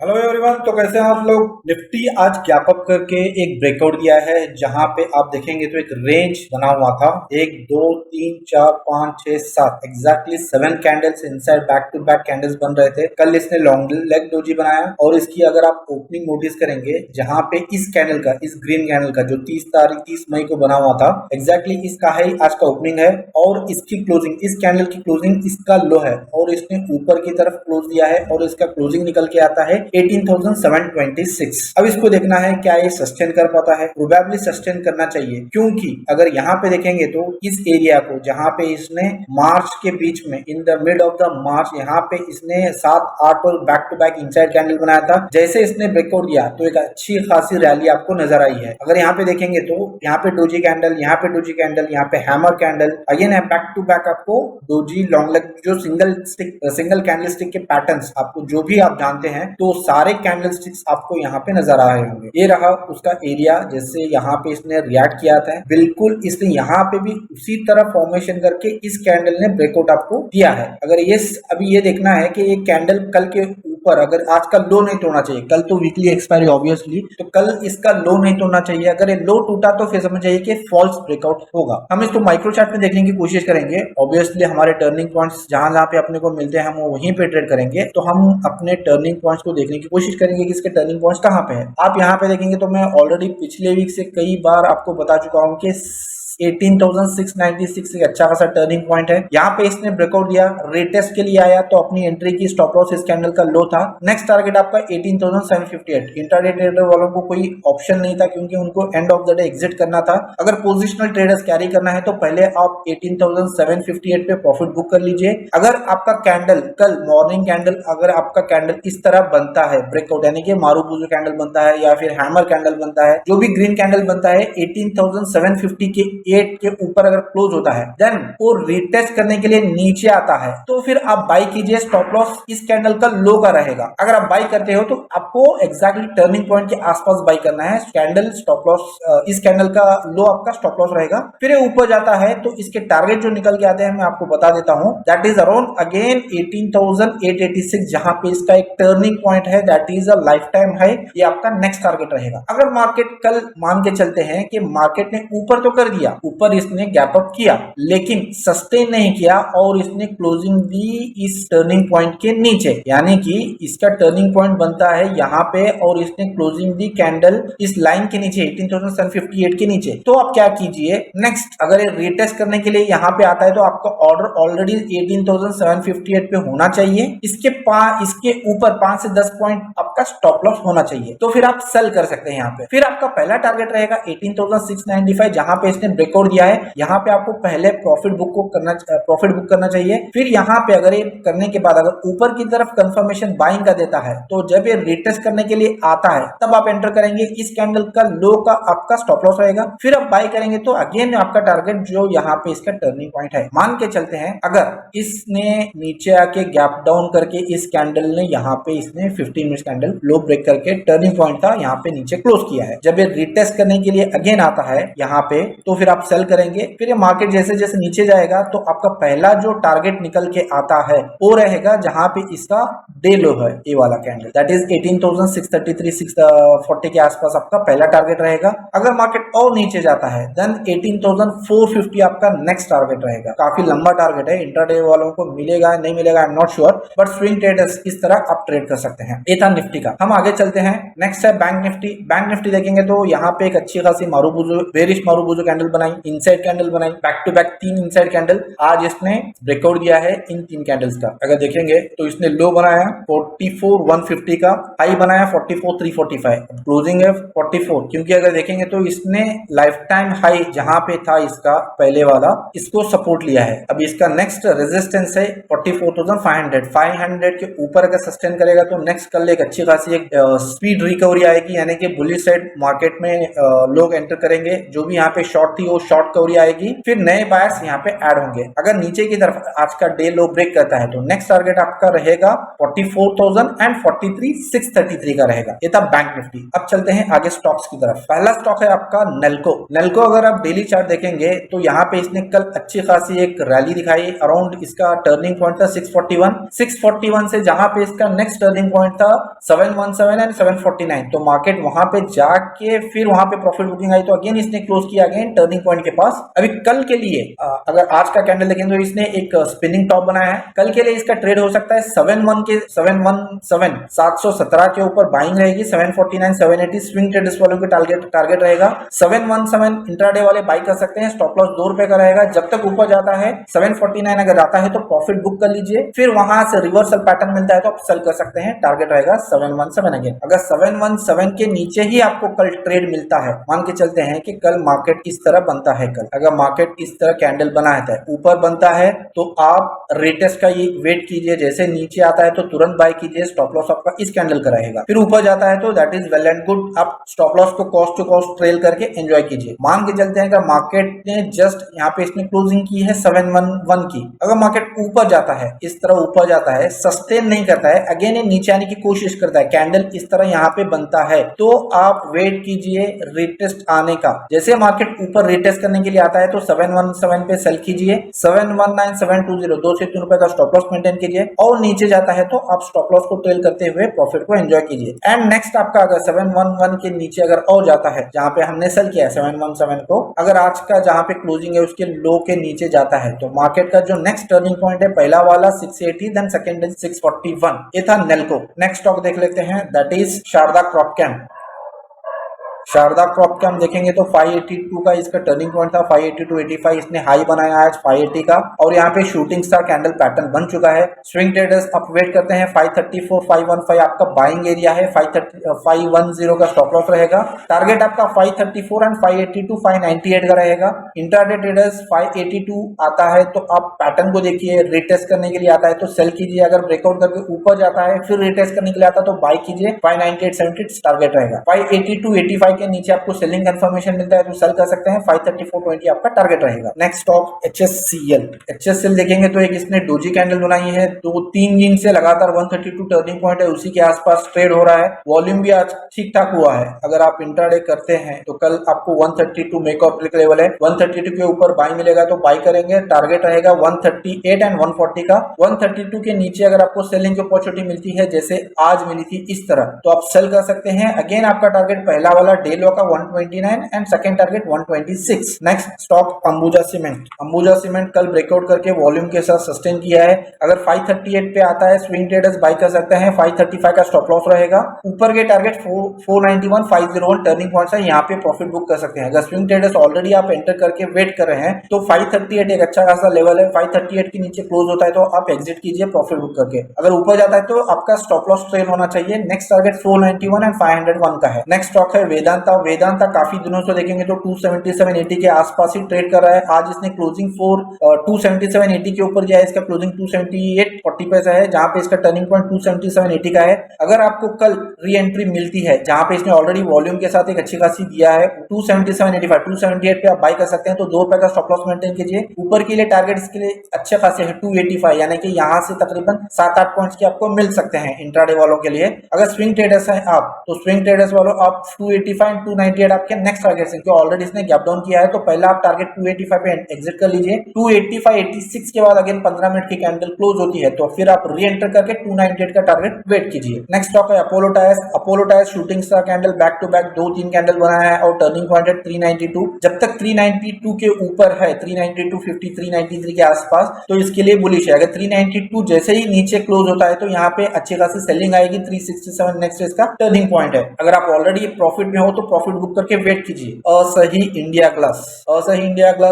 Hello everyone. तो कैसे हैं आप लोग। निफ्टी आज गैप अप करके एक ब्रेकआउट दिया है, जहां पे आप देखेंगे तो एक रेंज बना हुआ था। 1 2 3 4 5 6 7 exactly 7 candles inside back to back candles बन रहे थे। कल इसने लॉन्ग लेग डोजी बनाया और इसकी अगर आप ओपनिंग नोटिस करेंगे, जहां पे इस कैंडल का, इस ग्रीन कैंडल का जो 30 मई को बना हुआ था, एग्जैक्टली इसका है आज का ओपनिंग है और इसकी क्लोजिंग, इस कैंडल की क्लोजिंग इसका लो है और इसने ऊपर की तरफ क्लोज दिया है और इसका क्लोजिंग निकल के आता है 18,726। अब इसको देखना है क्या ये सस्टेन कर पाता है। प्रोबेबली सस्टेन करना चाहिए, क्योंकि अगर यहाँ पे देखेंगे तो इस एरिया को, जहां पे इसने मार्च के बीच में, in the mid of the March, यहाँ पे इसने 7 8 और back to back inside candle बनाया था। जैसे इसने ब्रेकआउट दिया तो एक अच्छी खासी रैली आपको नजर आई है। अगर यहाँ पे देखेंगे तो यहाँ पे डोजी कैंडल, यहाँ पे डोजी कैंडल, यहाँ पे हैमर कैंडल, अगेन है बैक टू बैक आपको डोजी लॉन्ग लेग, जो सिंगल कैंडल स्टिक के पैटर्न्स आपको जो भी आप जानते हैं, तो सारे कैंडल स्टिक्स आपको यहाँ पे नजर आ रहे होंगे। ये रहा उसका एरिया, जैसे यहाँ पे इसने रिएक्ट किया था, बिल्कुल इसने यहाँ पे भी उसी तरह फॉर्मेशन करके इस कैंडल ने ब्रेकआउट आपको दिया है। अगर ये अभी ये देखना है कि ये कैंडल कल के ऊपर, अगर आज का लो नहीं तोड़ना चाहिए, कल तो वीकली एक्सपायरी ऑब्वियसली, तो कल इसका लो नहीं तोड़ना चाहिए। अगर ये लो टूटा तो फिर समझ जाइए कि फॉल्स ब्रेकआउट होगा। हम इसको माइक्रो चार्ट में देखने की कोशिश करेंगे। ऑब्वियसली हमारे टर्निंग पॉइंट्स जहां जहां पे अपने को मिलते हैं, हम वहीं पे ट्रेड करेंगे। तो हम अपने टर्निंग पॉइंट्स को देखने की कोशिश करेंगे कि इसके टर्निंग पॉइंट्स कहाँ पे है। आप यहाँ पे देखेंगे तो मैं ऑलरेडी पिछले वीक से कई बार आपको बता चुका हूँ कि 18,696 एक अच्छा खासा टर्निंग पॉइंट है। यहाँ पे इसने ब्रेकआउट दिया, रीटेस्ट के लिए आया, तो अपनी एंट्री की, स्टॉप लॉस इस कैंडल का लो था। नेक्स्ट टारगेट आपका 18,758। इंट्राडे ट्रेडर वालों को कोई ऑप्शन नहीं था, क्योंकि उनको end of the day exit करना था। अगर पोजिशनल ट्रेडर्स कैरी करना है तो पहले आप 18,758 पे प्रॉफिट बुक कर लीजिए। अगर आपका कैंडल कल मॉर्निंग कैंडल, अगर आपका कैंडल इस तरह बनता है ब्रेकआउट, यानी कि मारूबुजू कैंडल बनता है या फिर हैमर कैंडल बनता है, जो भी ग्रीन कैंडल बनता है 18,750 के 8 के ऊपर अगर क्लोज होता है, देन वो रिटेस्ट करने के लिए नीचे आता है, तो फिर आप बाई कीजिए। स्टॉप लॉस इस कैंडल का लो का रहेगा। अगर आप बाई करते हो तो आपको एग्जैक्टली टर्निंग पॉइंट के आसपास बाई करना है। कैंडल स्टॉप लॉस, इस कैंडल का लो आपका स्टॉप लॉस रहेगा। फिर ये ऊपर जाता है तो इसके टारगेट जो निकल के आते हैं मैं आपको बता देता हूं। दैट इज अराउंड अगेन 18,886, जहां पे इसका एक टर्निंग पॉइंट है, that is a life time high. ये आपका नेक्स्ट टारगेट रहेगा। अगर मार्केट कल मान के चलते हैं कि मार्केट ने ऊपर तो कर दिया, ऊपर इसने गैप अप किया, लेकिन सस्टेन नहीं किया और इसने क्लोजिंग दी इस टर्निंग पॉइंट के नीचे, यानी कि इसका टर्निंग पॉइंट बनता है यहाँ पे और इसने क्लोजिंग दी कैंडल इस लाइन के नीचे 18,758 के नीचे। तो आप क्या कीजिए, नेक्स्ट अगर ये रीटेस्ट करने के लिए यहाँ पे आता है तो आपका ऑर्डर ऑलरेडी 18,758 पे होना चाहिए। इसके ऊपर 5 से 10 पॉइंट आपका स्टॉप लॉस होना चाहिए, तो फिर आप सेल कर सकते हैं यहाँ पे। फिर आपका पहला टारगेट रहेगा 18,695, जहां पे इसने ब्रेकआउट दिया है। यहाँ पे आपको पहले प्रॉफिट बुक करना चाहिए। फिर यहाँ पे अगर ये करने के बाद अगर ऊपर की तरफ कंफर्मेशन बाइंग का देता है, तो जब ये रिटेस्ट करने के लिए आता है तब आप एंटर करेंगे। इस कैंडल का लो का आपका स्टॉप लॉस रहेगा। फिर आप बाय करेंगे तो अगेन आपका टारगेट जो यहाँ पे इसका टर्निंग पॉइंट है। मान के चलते हैं अगर इसने नीचे आके गैप डाउन करके इस कैंडल ने यहाँ पे इसने 15 मिनट कैंडल लो ब्रेक करके टर्निंग पॉइंट था यहाँ पे नीचे क्लोज किया है। जब ये रिटेस्ट करने के लिए अगेन आता है यहाँ पे, तो फिर आप सेल करेंगे। फिर ये मार्केट जैसे जैसे नीचे जाएगा तो आपका पहला जो टारगेट निकल के आता है वो रहेगा जहां पे इसका डे लो है, ये वाला कैंडल, दैट इज 18,633 640 के आसपास आपका पहला टारगेट रहेगा। अगर मार्केट और नीचे जाता है देन 18,450 आपका नेक्स्ट टारगेट रहेगा। काफी लंबा टारगेट है, इंट्राडे वालों को मिलेगा नहीं मिलेगा I am not sure, but swing traders इस तरह आप ट्रेड कर सकते हैं। ये था निफ्टी का। हम आगे चलते हैं, नेक्स्ट है बैंक निफ्टी। बैंक निफ्टी देखेंगे तो यहाँ पे एक अच्छी खासी मारूबुजू, बेरिश मारूबुजू कैंडल बनाई, इनसाइड कैंडल बनाई, back to back 3 inside candle. आज इसने ब्रेकआउट दिया है इन 3 कैंडल्स का। अगर देखेंगे तो इसने लो बनाया 44,150 का, हाई बनाया 44,345, क्लोजिंग है 44। क्योंकि अगर देखेंगे तो इसने लाइफ टाइम हाई जहां पे था इसका पहले वाला, इसको सपोर्ट लिया है। अब इसका नेक्स्ट रेजिस्टेंस है 44,500। 500 के ऊपर अगर सस्टेन करेगा तो नेक्स्ट कल एक अच्छी खासी एक स्पीड रिकवरी आएगी, यानी कि बुलिश साइड मार्केट में लोग एंटर करेंगे। जो भी यहाँ पे शॉर्ट थी वो शॉर्ट कवरी आएगी, फिर नए बायर्स यहाँ पे ऐड होंगे। अगर नीचे की तरफ आज का डे लो ब्रेक करता है तो नेक्स्ट टारगेट आपका रहेगा 44,000 एंड 43,633 का रहेगा। ये था बैंक निफ्टी। अब चलते हैं आगे स्टॉक्स की तरफ। पहला स्टॉक है आपका नेल्को। नेल्को अगर आप डेली चार्ट देखेंगे तो यहाँ पे इसने कल अच्छी खासी एक रैली दिखाई। अराउंड इसका टर्निंग पॉइंट था 641 से जहां पे इसका नेक्स्ट टर्निंग पॉइंट था 717 एंड 749। तो मार्केट वहां पे जाके फिर वहां पे प्रॉफिट बुकिंग आई तो अगेन इसने क्लोज किया अगेन टर्निंग पॉइंट के पास। अभी कल के लिए अगर आज का कैंडल देखें तो इसने एक स्पिनिंग टॉप बनाया है। कल के लिए इसका ट्रेड हो सकता है 717 के ऊपर बाइंग रहेगी, 749 780 स्विंग ट्रेडर्स वालों के टारगेट रहेगा। 717 इंट्राडे वाले बाई कर सकते हैं। स्टॉप लॉस ₹2 का रहेगा। जब तक ऊपर जाता है 749 अगर आता है तो प्रॉफिट बुक कर लीजिए, फिर वहां से रिवर्सल पैटर्न मिलता है तो आप सेल कर सकते हैं। टारगेट रहेगा 717 अगेन। अगर 717 के नीचे ही आपको कल ट्रेड मिलता है, मान के चलते हैं कि कल मार्केट इस तरह बनता है, कल अगर मार्केट इस तरह कैंडल बनाया था ऊपर बनता है तो आप रेटेस्ट का ये वेट कीजिए, जैसे नीचे आता है तो तुरंत बाय कीजिए। स्टॉप लॉस आपका इस कैंडल का रहेगा। फिर ऊपर जाता है तो that is well and good, आप स्टॉप लॉस को कॉस्ट टू कॉस्ट ट्रेल करके एंजॉय कीजिए। मान के चलते हैं कि मार्केट ने जस्ट यहाँ पे इसने क्लोजिंग की है 711 की। अगर मार्केट ऊपर जाता है, इस तरह ऊपर जाता है, सस्टेन नहीं करता है, अगेन ये नीचे आने की कोशिश करता है, कैंडल इस तरह यहाँ पे बनता है तो आप वेट कीजिए रिटेस्ट आने का। जैसे मार्केट ऊपर रिटेस्ट करने के लिए आता है तो 717 पे सेल कीजिए, 719 720 2 से 3 रुपए का स्टॉप लॉस मेंटेन कीजिए, और नीचे जाता है तो आप स्टॉप लॉस को ट्रेल करते हुए प्रॉफिट को एंजॉय कीजिए। एंड नेक्स्ट आपका अगर 711 के नीचे अगर और जाता है, जहां पे हमने सेल किया है 717 को, अगर आज का जहां पे क्लोजिंग है उसके लो के नीचे जाता है तो मार्केट का जो नेक्स्ट टर्निंग पॉइंट है पहला वाला 680 देन सेकंड इज 641। ये था नेल्को। नेक्स्ट स्टॉक देख लेते हैं, दैट इज शारदा क्रॉपकेम। शारदा क्रॉपकेम देखेंगे तो 582 का इसका टर्निंग पॉइंट था, 582.85 इसने हाई बनाया आज 580 का, और यहाँ पे शूटिंग स्टार कैंडल पैटर्न बन चुका है। स्विंग ट्रेडर्स अब वेट करते हैं 534 515 आपका बाइंग एरिया है, 510 का स्टॉप लॉस रहेगा। टारगेट आपका 534 एंड 582 598 का रहेगा। इंट्राडे ट्रेडर्स 582 आता है तो आप पैटर्न को देखिए, रिटेस्ट करने के लिए आता है तो सेल कीजिए, अगर ब्रेकआउट करके ऊपर जाता है फिर रिटेस्ट करने के लिए आता है तो बाई कीजिए। 598 70 टारगेट रहेगा। 582 85 के नीचे आपको सेलिंग कंफर्मेशन मिलता है तो सेल कर सकते हैं। 534.20 आपका टारगेट रहेगा। नेक्स्ट स्टॉक HSCL देखेंगे तो एक इसने डोजी कैंडल बनाई है, तो 3 दिन से लगातार 132 टर्निंग पॉइंट है, उसी के आसपास ट्रेड हो रहा है। वॉल्यूम भी आज ठीक ठाक हुआ है। अगर आप इंट्राडे करते हैं तो कल आपको 132 मेक और ब्रेक लेवल है, 132 के ऊपर बाई मिलेगा तो बाई करेंगे। टारगेट रहेगा 138 एंड 140 का। 132 के नीचे अगर आपको सेलिंग की अपॉर्चुनिटी मिलती है जैसे आज मिली थी इस तरह, तो आप सेल कर सकते हैं। अगेन आपका टारगेट पहला वाला डे लो का 129 and second target 126। Next stock Ambuja cement कल ब्रेकआउट करके वॉल्यूम के साथ सस्टेन किया है। अगर 538 पे आता है स्विंग ट्रेडर्स बाई कर सकते हैं। 535 का स्टॉप लॉस रहेगा। ऊपर के टारगेट 491 501 टर्निंग पॉइंट है, यहाँ पे प्रॉफिट बुक कर सकते हैं। अगर स्विंग ट्रेडर्स ऑलरेडी आप एंटर करके वेट कर रहे हैं तो 538 एक अच्छा खासा लेवल है। 538 के नीचे क्लोज होता है तो आप एग्जिट कीजिए प्रॉफिट बुक करके। अगर ऊपर जाता है तो आपका स्टॉप लॉस ट्रेल होना चाहिए। नेक्स्ट टारगेट 491 एंड 501 का है। नेक्स्ट स्टॉक है वेदांता काफी दिनों से देखेंगे तो 277.80 के आसपास ही ट्रेड कर रहा है। आज इसने क्लोजिंग 277.80 के ऊपर गया है। इसका क्लोजिंग 278.40 पैसा है, जहां पे इसका टर्निंग पॉइंट 277.80 का है। अगर आपको कल री एंट्री मिलती है जहां पे इसने ऑलरेडी वॉल्यूम के साथ एक अच्छी खासी दिया है 277.85 278 पे आप बाई कर सकते हैं, तो ₹2 का स्टॉप लॉस मेंटेन कीजिए। ऊपर के लिए टारगेट इसके लिए अच्छे खासे है 285, यानी कि यहाँ से तकरीबन 7-8 पॉइंट्स के आपको मिल सकते हैं इंट्राडे वालों के लिए। अगर स्विंग ट्रेडर्स हैं आप तो स्विंग ट्रेडर्स वालों आप 285 298 आपके नेक्स्ट टारगेट है, क्योंकि ऑलरेडी इसने गैप डाउन किया है तो पहला आप टारगेट 285 पे एग्जिट कर लीजिए। 285 86 के बाद अगेन 15 मिनट की कैंडल क्लोज होती है तो फिर आप री एंटर करके 298 का टारगेट वेट कीजिए। नेक्स्ट स्टॉक है Apollo Tyres shooting star candle back to back 2-3 candle बनाया है और टर्निंग पॉइंट है 392। जब तक 392 के ऊपर है 392.50 393 के आसपास तो इसके लिए बुलिश है। अगर 392 जैसे ही नीचे क्लोज होता है तो यहाँ पे अच्छी खासी सेलिंग आएगी। 367 नेक्स्ट इसका टर्निंग पॉइंट है। अगर आप ऑलरेडी प्रॉफिट में हो तो प्रॉफिट बुक करके वेट कीजिए। असही इंडिया ग्लास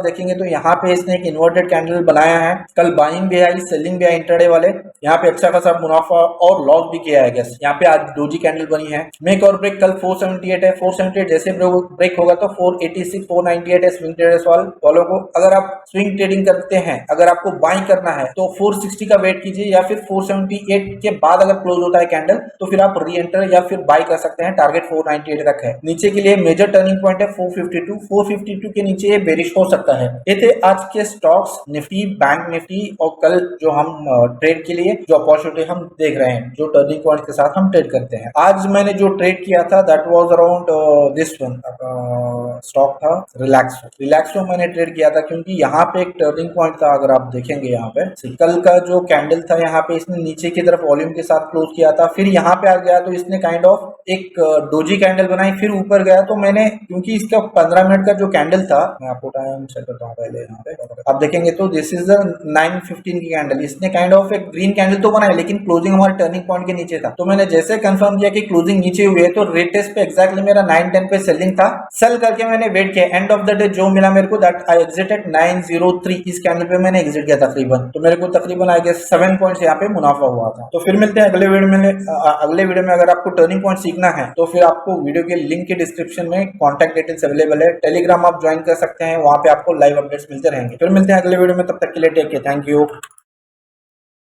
देखेंगे तो यहाँ पे इसने एक इन्वर्टेड कैंडल बनाया है। कल बाइंग भी आई सेलिंग भी आई इंट्राडे वाले, यहाँ पे अच्छा खासा मुनाफा और लॉस भी किया है। गैस यहाँ पे आज डोजी कैंडल बनी है। मेक और ब्रेक कल 478 है, 478 जैसे ब्रेक होगा तो 486 498 है स्विंग ट्रेडर्स वालों को। अगर आप स्विंग ट्रेडिंग करते हैं, अगर आपको बाइंग करना है तो 460 का वेट कीजिए या फिर 478 के बाद अगर क्लोज होता है कैंडल तो फिर आप री एंटर या फिर बाई कर सकते हैं। टारगेट 498 तक है। नीचे के लिए मेजर टर्निंग पॉइंट है 452। 452 के नीचे ये बेरिश हो सकता है। ये थे आज के स्टॉक्स, निफ्टी, बैंक निफ्टी, और कल जो हम ट्रेड के लिए जो अपॉर्चुनिटी हम देख रहे हैं, जो टर्निंग पॉइंट के साथ हम ट्रेड करते हैं। आज मैंने जो ट्रेड किया था that was around this one, stock था रिलैक्सो मैंने ट्रेड किया था, क्योंकि यहाँ पे एक टर्निंग पॉइंट था। अगर आप देखेंगे यहाँ पे कल का जो कैंडल था, यहाँ पे इसने नीचे की तरफ वॉल्यूम के साथ क्लोज किया था, फिर यहाँ पे आ गया तो इसने काइंड ऑफ एक डोजी कैंडल बनाई, फिर ऊपर गया। तो मैंने, क्योंकि इसका 15 मिनट का जो कैंडल था, मैं आपको टाइम सेट करता हूँ पहले। यहाँ पे आप देखेंगे तो दिस इज द 9:15 की कैंडल। इसने काइंड ऑफ एक ग्रीन कैंडल तो बनाया, लेकिन क्लोजिंग हमारे टर्निंग पॉइंट के नीचे था। तो मैंने जैसे कंफर्म किया कि क्लोजिंग नीचे हुई है, तो रेट टेस्ट पे एक्जैक्टली मेरा 9:10 पे सेलिंग था। सेल करके मैंने वेट किया। एंड ऑफ द डे जो मिला मेरे को, दैट आई एग्जिटेड 903। इस कैंडल पे मैंने एग्जिट किया तकरीबन, तो मेरे को तकरीबन आई गेस 7 पॉइंट्स यहाँ पे मुनाफा हुआ था। तो फिर मिलते हैं अगले वीडियो में। अगले वीडियो में अगर आपको टर्निंग पॉइंट सीखना है तो फिर आपको वीडियो के लिंक के डिस्क्रिप्शन में कॉन्टैक्ट डिटेल्स अवेलेबल है। टेलीग्राम आप ज्वाइन कर सकते हैं, वहां पे आपको लाइव अपडेट्स मिलते रहेंगे। फिर मिलते हैं अगले वीडियो में, तब तक के लिए टेक केयर, थैंक यू।